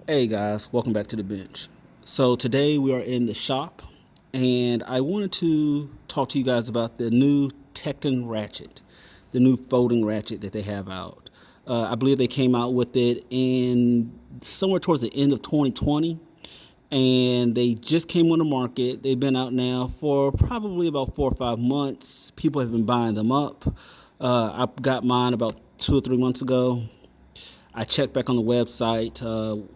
Hey guys, welcome back to the bench. So today we are in the shop, and I wanted to talk to you guys about the new Tekton Ratchet, the new folding ratchet that they have out. I believe they came out with it in somewhere towards the end of 2020, and they just came on the market. They've been out now for probably about 4 or 5 months. People have been buying them up. I got mine about 2 or 3 months ago. I checked back on the website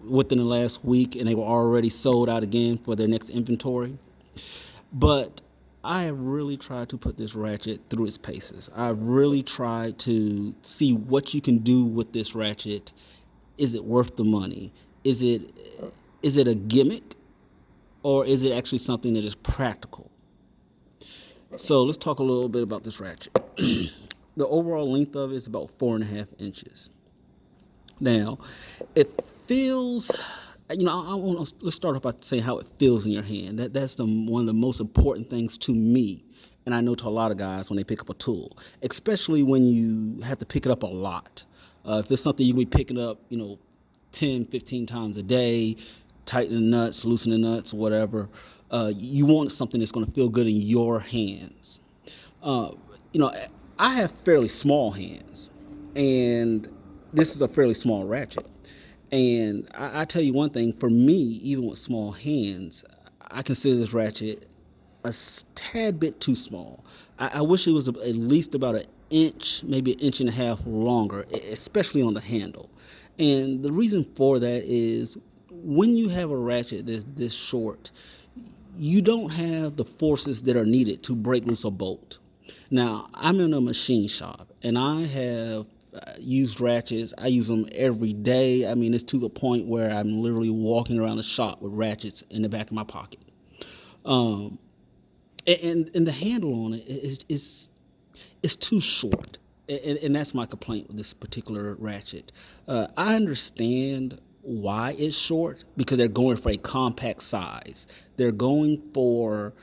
within the last week, and they were already sold out again for their next inventory. But I have really tried to put this ratchet through its paces. I've really tried to see what you can do with this ratchet. Is it worth the money? Is it is it a gimmick, or is it actually something that is practical? So let's talk a little bit about this ratchet. The overall length of it is about 4.5 inches. Now, it feels, let's start off by saying how it feels in your hand. One of the most important things to me, and I know to a lot of guys when they pick up a tool, especially when you have to pick it up a lot. If it's something you can be picking up, 10, 15 times a day, tightening the nuts, loosening the nuts, whatever, you want something that's going to feel good in your hands. Uh, you know, I have fairly small hands, and this is a fairly small ratchet. And I tell you one thing, for me, even with small hands, I consider this ratchet a tad bit too small. I wish it was at least about an inch, maybe an inch and a half longer, especially on the handle. And the reason for that is when you have a ratchet that's this short, you don't have the forces that are needed to break loose a bolt. Now, I'm in a machine shop, and I have used ratchets. I use them every day. I mean, it's to the point where I'm literally walking around the shop with ratchets in the back of my pocket. Um, and the handle on it is too short. And that's my complaint with this particular ratchet. I understand why it's short because they're going for a compact size. They're going for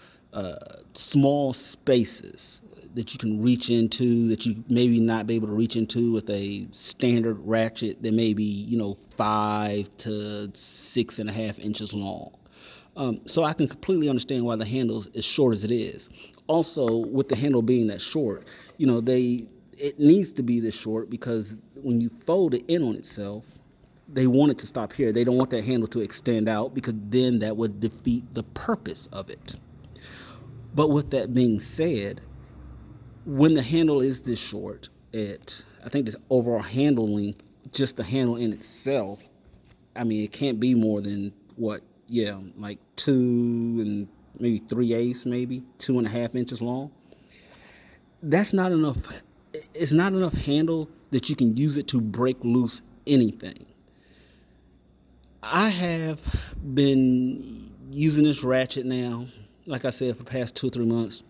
small spaces that you can reach into that you maybe not be able to reach into with a standard ratchet that may be 5 to 6.5 inches long. So I can completely understand why the handle is as short as it is. Also, with the handle being that short, it needs to be this short because when you fold it in on itself, they want it to stop here. They don't want that handle to extend out because then that would defeat the purpose of it. But with that being said, when the handle is this short, I think this overall handle length, just the handle in itself, I mean, it can't be more than what, yeah, like 2 and maybe 3/8, maybe 2.5 inches long. That's not enough. It's not enough handle that you can use it to break loose anything. I have been using this ratchet now, like I said, for the past 2 or 3 months.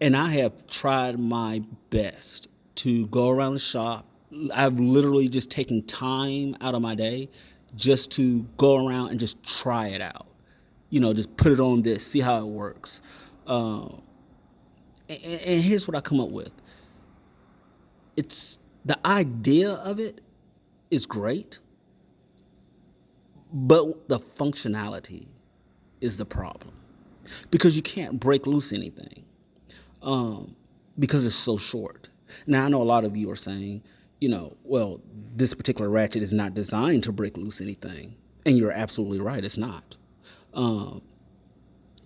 And I have tried my best to go around the shop. I've literally just taken time out of my day just to go around and just try it out. Just put it on this, see how it works. And here's what I come up with. It's the idea of it is great, but the functionality is the problem because you can't break loose anything. Because it's so short. Now, I know a lot of you are saying, well, this particular ratchet is not designed to break loose anything. And you're absolutely right, it's not. Um,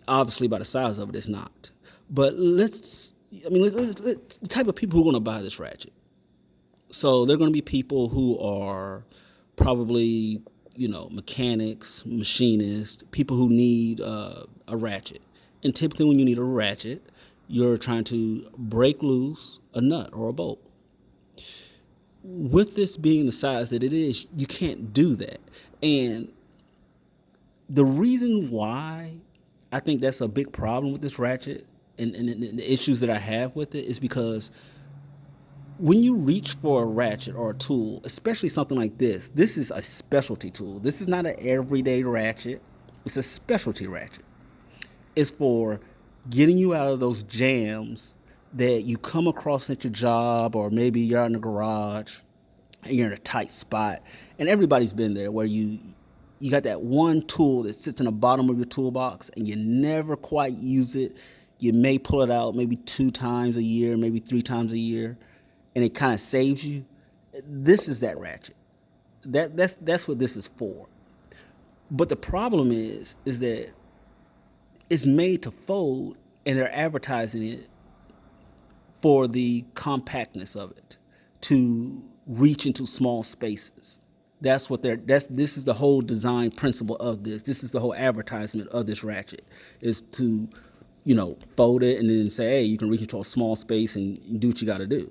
Obviously, by the size of it, it's not. But the type of people who are going to buy this ratchet. So they're going to be people who are probably, mechanics, machinists, people who need a ratchet. And typically, when you need a ratchet, you're trying to break loose a nut or a bolt. With this being the size that it is, you can't do that. And the reason why I think that's a big problem with this ratchet and the issues that I have with it is because when you reach for a ratchet or a tool, especially something like this is a specialty tool. This is not an everyday ratchet. It's a specialty ratchet. It's for getting you out of those jams that you come across at your job or maybe you're out in the garage and you're in a tight spot. And everybody's been there where you got that one tool that sits in the bottom of your toolbox and you never quite use it. You may pull it out maybe 2 times a year, maybe 3 times a year, and it kind of saves you. This is that ratchet. That's what this is for. But the problem is that it's made to fold, and they're advertising it for the compactness of it, to reach into small spaces. This is the whole design principle of this. This is the whole advertisement of this ratchet, is to, fold it and then say, hey, you can reach into a small space and do what you got to do.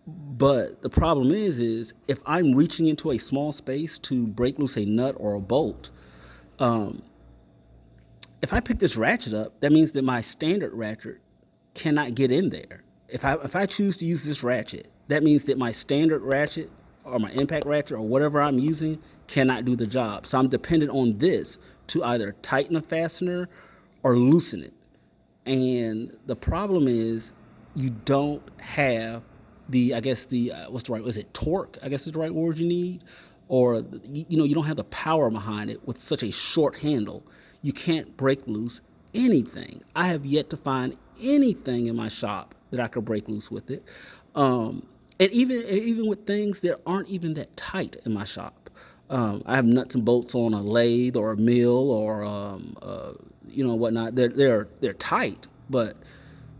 But the problem is if I'm reaching into a small space to break loose a nut or a bolt, if I pick this ratchet up, that means that my standard ratchet cannot get in there. If I choose to use this ratchet, that means that my standard ratchet or my impact ratchet or whatever I'm using cannot do the job. So I'm dependent on this to either tighten a fastener or loosen it. And the problem is you don't have what's the right, is it torque? I guess is the right word you need. Or, you don't have the power behind it with such a short handle. You can't break loose anything. I have yet to find anything in my shop that I could break loose with it. And even with things that aren't even that tight in my shop. I have nuts and bolts on a lathe or a mill or, whatnot. They're tight, but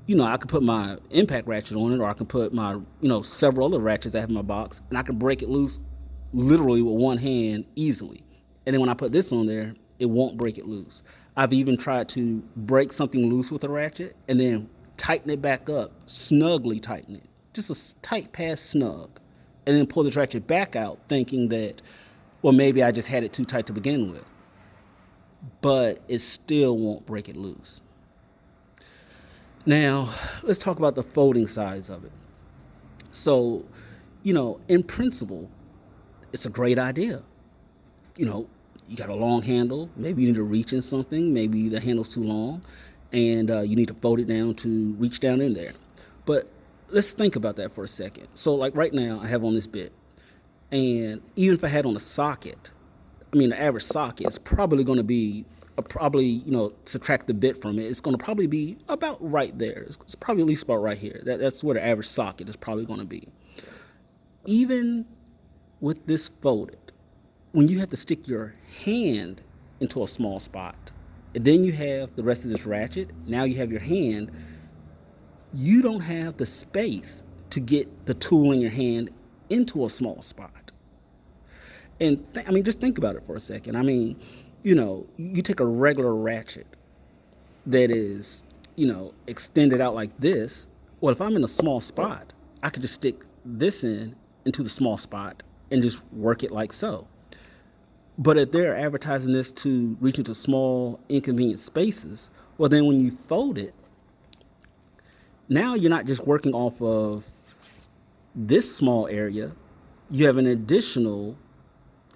I could put my impact ratchet on it, or I can put my, several other ratchets I have in my box, and I can break it loose literally with one hand easily. And then when I put this on there, it won't break it loose. I've even tried to break something loose with a ratchet and then tighten it back up, snugly tighten it, just a tight past snug, and then pull the ratchet back out thinking that, well, maybe I just had it too tight to begin with. But it still won't break it loose. Now, let's talk about the folding size of it. So, in principle, it's a great idea. You got a long handle. Maybe you need to reach in something. Maybe the handle's too long, and you need to fold it down to reach down in there. But let's think about that for a second. So, like right now, I have on this bit, and even if I had on a socket, the average socket is probably going to be subtract the bit from it, it's going to probably be about right there. It's probably at least about right here. That's where the average socket is probably going to be. Even with this folded, when you have to stick your hand into a small spot, and then you have the rest of this ratchet, now you have your hand, you don't have the space to get the tool in your hand into a small spot. And just think about it for a second. You take a regular ratchet that is, extended out like this. Well, if I'm in a small spot, I could just stick this into the small spot and just work it like so. But if they're advertising this to reach into small, inconvenient spaces, well, then when you fold it, now you're not just working off of this small area. You have an additional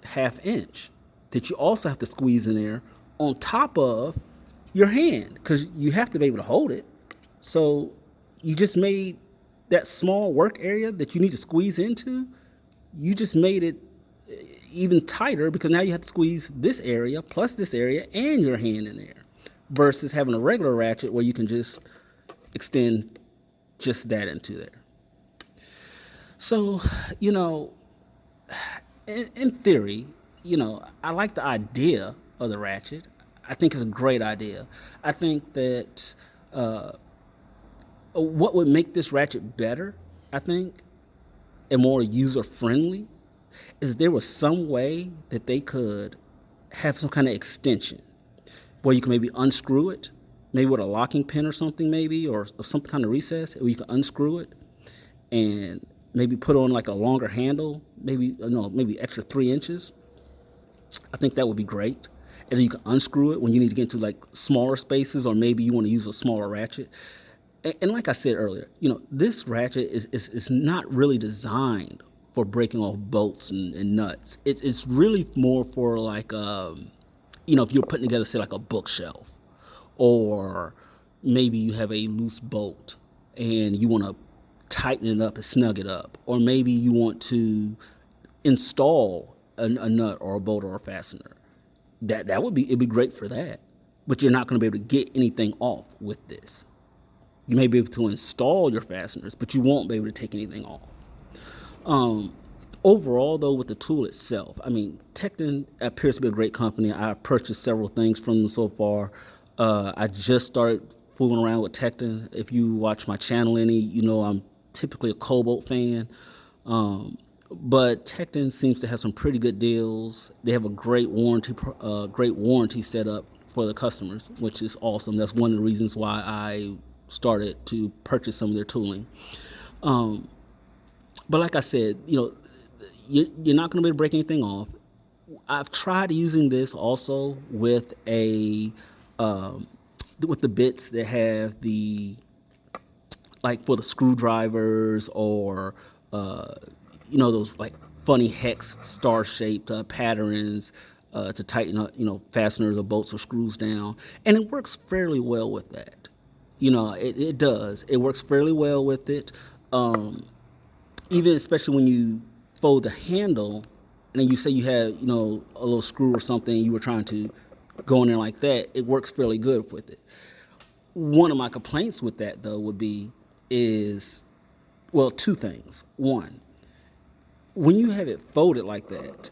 ½ inch that you also have to squeeze in there on top of your hand, because you have to be able to hold it. So you just made that small work area that you need to squeeze into, you just made it even tighter, because now you have to squeeze this area plus this area and your hand in there, versus having a regular ratchet where you can just extend just that into there. So, in theory, I like the idea of the ratchet. I think it's a great idea. I think that what would make this ratchet better, and more user-friendly, is there was some way that they could have some kind of extension where you can maybe unscrew it, maybe with a locking pin or something, or some kind of recess, where you can unscrew it and maybe put on like a longer handle, maybe extra 3 inches. I think that would be great. And then you can unscrew it when you need to get into like smaller spaces, or maybe you want to use a smaller ratchet. And like I said earlier, this ratchet is not really designed for breaking off bolts and nuts. It's really more for like, if you're putting together, say, like a bookshelf, or maybe you have a loose bolt and you want to tighten it up and snug it up, or maybe you want to install a nut or a bolt or a fastener. It'd be great for that, but you're not going to be able to get anything off with this. You may be able to install your fasteners, but you won't be able to take anything off. Um, Overall, though, with the tool itself, I mean, Tekton appears to be a great company. I purchased several things from them so far. I just started fooling around with Tekton. If you watch my channel any, you know I'm typically a Cobalt fan. But Tekton seems to have some pretty good deals. They have a great warranty set up for the customers, which is awesome. That's one of the reasons why I started to purchase some of their tooling. But like I said, you're not going to be able to break anything off. I've tried using this also with with the bits that have the, like, for the screwdrivers, or those like funny hex star shaped patterns to tighten up fasteners or bolts or screws down, and it works fairly well with that. It does. It works fairly well with it. Even especially when you fold the handle, and then you say you have a little screw or something, you were trying to go in there like that, it works fairly good with it. One of my complaints with that, though, is, well, two things. One, when you have it folded like that,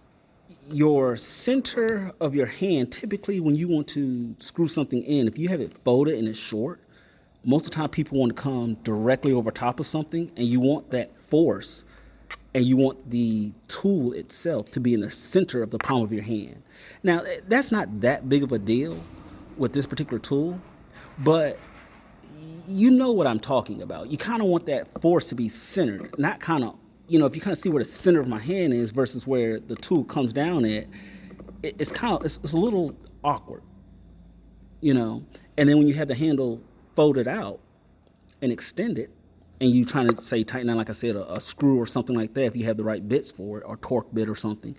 your center of your hand, typically when you want to screw something in, if you have it folded and it's short, most of the time people want to come directly over top of something, and you want that force, and you want the tool itself to be in the center of the palm of your hand. Now, that's not that big of a deal with this particular tool, but you know what I'm talking about. You kind of want that force to be centered, not kind of, if you kind of see where the center of my hand is versus where the tool comes down at, it's a little awkward, And then when you have the handle folded out and extended, and you trying to say tighten down, like I said, a screw or something like that, if you have the right bits for it, or torque bit or something,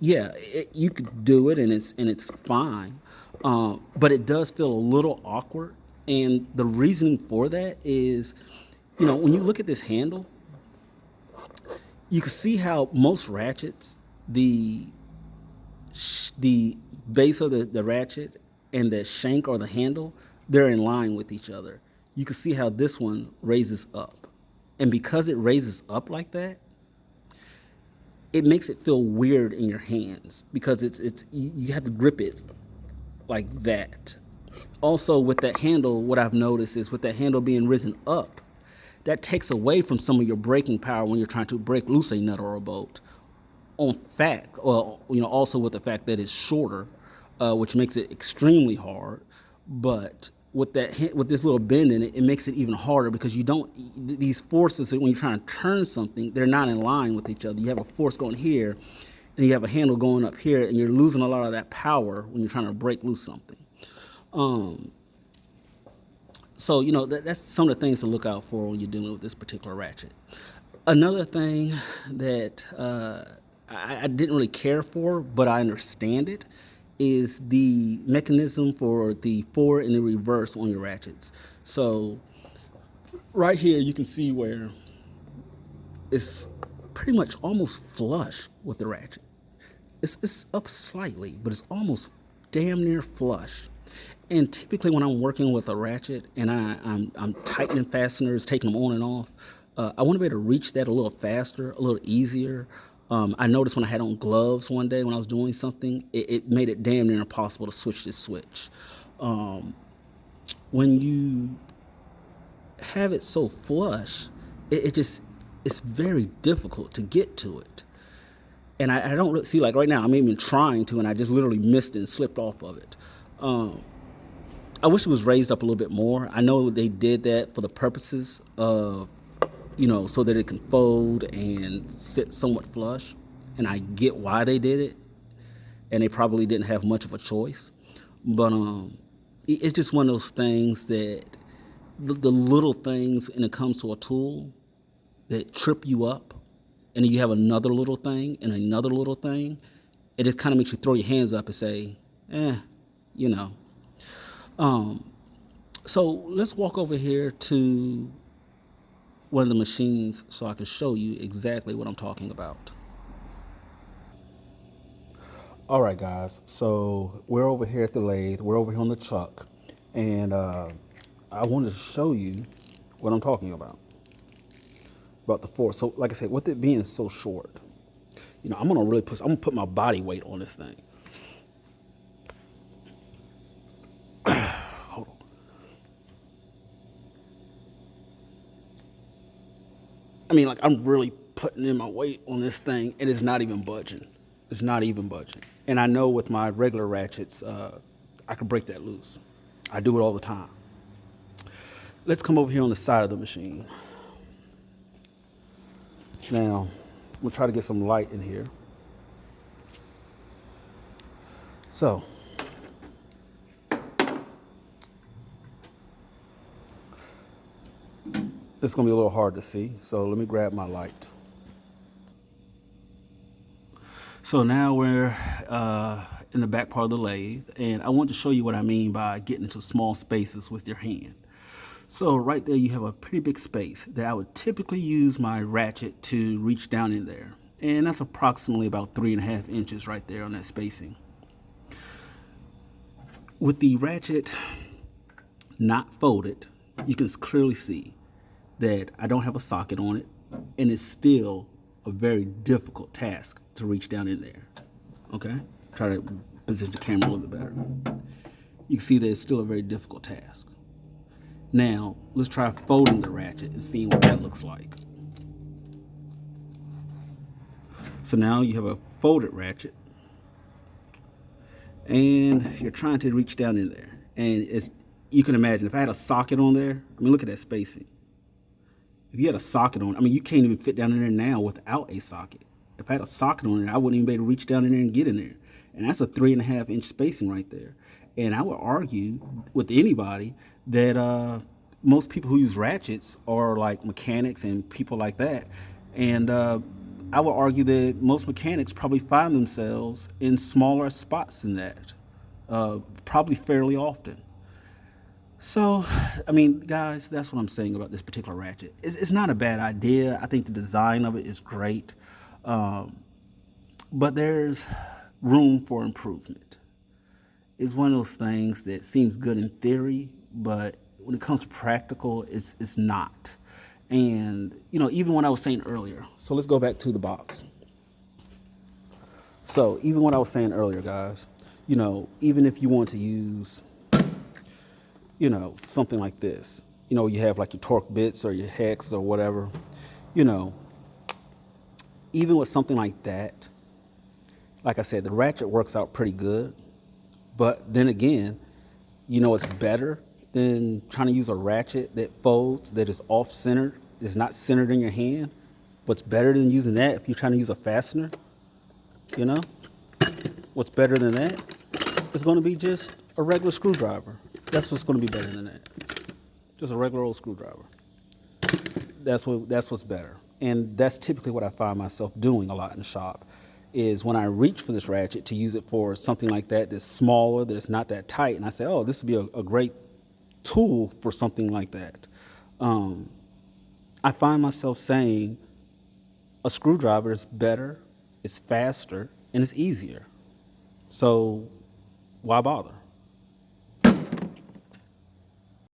you could do it, and it's fine, but it does feel a little awkward. And the reasoning for that is, when you look at this handle, you can see how most ratchets, the base of the ratchet and the shank or the handle, they're in line with each other. You can see how this one raises up. And because it raises up like that, it makes it feel weird in your hands, because you have to grip it like that. Also, with that handle, what I've noticed is, with that handle being risen up, that takes away from some of your braking power when you're trying to break loose a nut or a bolt. Also with the fact that it's shorter, which makes it extremely hard. But with this little bend in it, it makes it even harder, because these forces, when you're trying to turn something, they're not in line with each other. You have a force going here, and you have a handle going up here, and you're losing a lot of that power when you're trying to break loose something. So that's some of the things to look out for when you're dealing with this particular ratchet. Another thing that I didn't really care for, but I understand it, is the mechanism for the forward and the reverse on your ratchets. So right here, you can see where it's pretty much almost flush with the ratchet. It's up slightly, but it's almost damn near flush. And typically when I'm working with a ratchet and I'm tightening fasteners, taking them on and off, I want to be able to reach that a little faster, a little easier. I noticed when I had on gloves one day when I was doing something, it made it damn near impossible to switch this switch. When you have it so flush, it's very difficult to get to it. And I don't really see, like right now, I'm even trying to, and I just literally missed it and slipped off of it. I wish it was raised up a little bit more. I know they did that for the purposes of, so that it can fold and sit somewhat flush. And I get why they did it. And they probably didn't have much of a choice. But it's just one of those things that the little things when it comes to a tool that trip you up. And then you have another little thing and another little thing. It just kind of makes you throw your hands up and say, So let's walk over here to one of the machines so I can show you exactly what I'm talking about. All right, guys. So we're over here at the lathe. We're over here on the chuck, and I wanted to show you what I'm talking about the force. So, like I said, with it being so short, I'm gonna put my body weight on this thing. Hold on. I mean, like I'm really putting in my weight on this thing, and it's not even budging. It's not even budging. And I know with my regular ratchets, I can break that loose. I do it all the time. Let's come over here on the side of the machine. Now, we'll try to get some light in here. So, it's going to be a little hard to see. So let me grab my light. So now we're in the back part of the lathe, and I want to show you what I mean by getting into small spaces with your hand. So right there you have a pretty big space that I would typically use my ratchet to reach down in there. And that's approximately about 3.5 inches right there on that spacing. With the ratchet not folded, you can clearly see that I don't have a socket on it, and it's still a very difficult task to reach down in there. Okay? Try to position the camera a little bit better. You can see that it's still a very difficult task. Now, let's try folding the ratchet and seeing what that looks like. So now you have a folded ratchet, and you're trying to reach down in there. And you can imagine, if I had a socket on there, I mean, look at that spacing. If you had a socket on, I mean, you can't even fit down in there now without a socket. If I had a socket on it, I wouldn't even be able to reach down in there and get in there. And that's a 3.5 inch spacing right there. And I would argue with anybody that most people who use ratchets are like mechanics and people like that. And I would argue that most mechanics probably find themselves in smaller spots than that, probably fairly often. So, I mean, guys, that's what I'm saying about this particular ratchet. It's not a bad idea. I think the design of it is great. But there's room for improvement. It's one of those things that seems good in theory, but when it comes to practical, it's not. And, even what I was saying earlier. So let's go back to the box. So even what I was saying earlier, guys, even if you want to use something like this. You have like your torque bits or your hex or whatever, even with something like that, like I said, the ratchet works out pretty good. But then again, it's better than trying to use a ratchet that folds, that is off-centered, is not centered in your hand. What's better than using that if you're trying to use a fastener, what's better than that is going to be just a regular screwdriver. That's what's going to be better than that. Just a regular old screwdriver. That's what's better. And that's typically what I find myself doing a lot in the shop, is when I reach for this ratchet to use it for something like that that's smaller, that's not that tight, and I say, oh, this would be a great tool for something like that. I find myself saying a screwdriver is better, it's faster, and it's easier. So why bother?